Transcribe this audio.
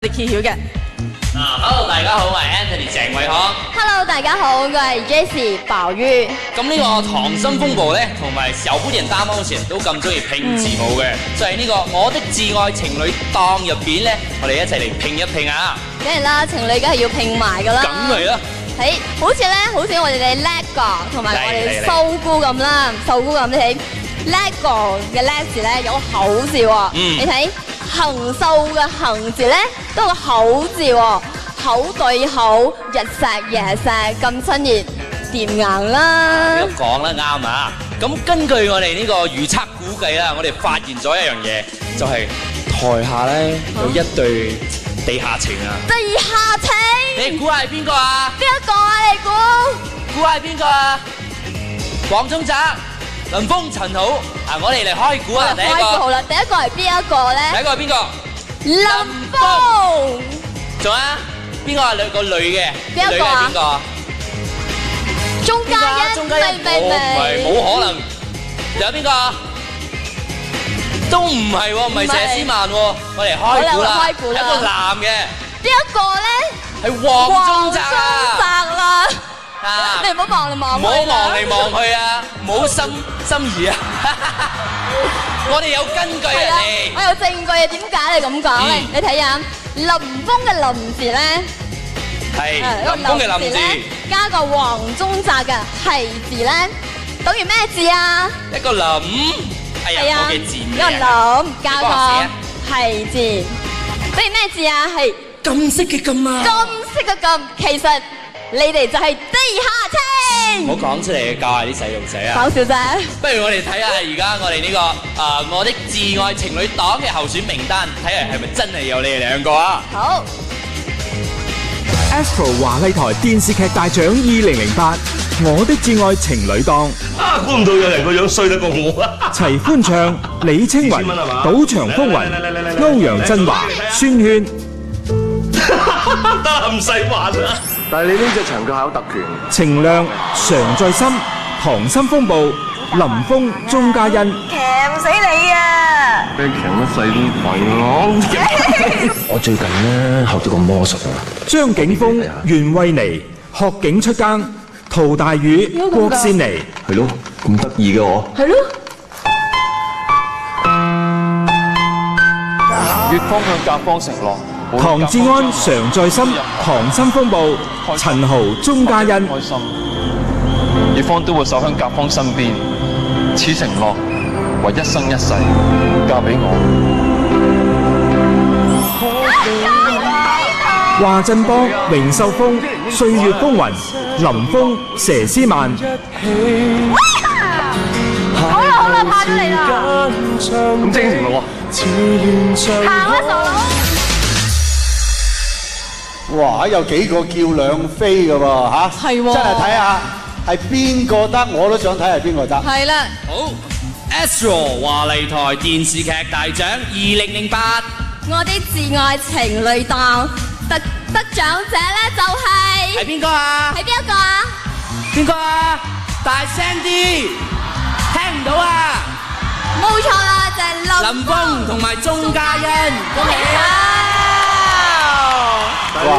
揭曉嘅。Hello， 大家好，我係 Anthony 鄭偉康。Hello， 大家好，我係 Jessie 寶玉。咁呢個《溏心風暴》咧，同埋小不點大冒險都咁中意拼字母嘅，就係呢個《我的摯愛情侶檔》入邊咧，我哋一齊嚟拼一拼啊！梗係啦，情侶梗係要拼埋噶啦。梗係啦。好似我哋嘅 LEGO 同埋我哋秀姑咁啦，秀姑咁你睇 LEGO 嘅 LEG 字咧有個口字喎，你睇行秀嘅行字咧都有個口字喎，口對口，日錫夜錫，咁親熱，掂硬啦。你都講得啱啊！咁根據我哋呢個預測估計啦，我哋發現咗一樣嘢，就係台下咧有一對地下情啊！地下情，你估係邊個啊？邊一個啊？你估係邊個啊？黃宗澤、林峰、陳豪啊！我哋嚟開估啊！第一個好啦，第一個係邊一個咧？第一個係邊個？林峰。仲啊？邊個係個女嘅？邊一個啊？邊個？鍾嘉欣，冇可能。仲有邊個？都唔係喎，唔係佘詩曼喎。我哋開估啦，一個男嘅。邊一個咧？係黃宗澤啦。你唔好望嚟望去，唔好望嚟望去啊！唔好心儀啊！我哋有根據啊！我有證據啊！點解你咁講咧？你睇下林峰嘅林字咧，係林峰嘅林字，加個黃宗澤嘅係字咧，等於咩字啊？一個林，係啊，我嘅字名。一個林加個係字，等於咩字啊？係金色嘅金啊！金色嘅金，其實你哋就係地下情。唔好講出嚟，教下啲細路仔啊！講笑啫。不如我哋睇下而家我哋呢個我的摯愛情侶檔嘅候選名單，睇下係咪真係有你哋兩個啊？好。Astro 華麗台電視劇大獎2008，我的摯愛情侶檔。啊，估唔到有人個樣衰得過我啊！齊歡唱、李青雲、賭場風雲、歐陽震華、孫軒。得唔使玩啦！但係你呢隻長腳蟹有特權。情量常在心，溏心風暴，林峰、鐘嘉欣。鉗死你啊！俾鉗得細啲鬼咯！我最近咧學咗個魔術啊！張景峰、袁慧妮、學警出更，陶大宇、郭仙妮。係咯，咁得意嘅我。係咯。乙方向甲方承諾。唐志安常在心，溏心風暴，陳豪、鐘嘉欣。開心，乙方都會守喺甲方身邊，此承諾為一生一世，嫁俾我。華振邦、榮秀峰、歲月風雲，林峰、佘詩曼。好啦，怕咗你啦。咁精神咯喎。行啊，傻佬！哇！有幾個叫兩飛嘅喎嚇，係喎，真係睇下係邊個得，我都想睇係邊個得。係啦，好 ，Astro 華麗台電視劇大獎2008，我的摯愛情侶檔得獎者咧就係邊個啊？係邊一個啊？邊個啊？大聲啲，聽唔到啊！冇錯啦，就係林峰同埋鐘嘉欣，恭喜啊！哇！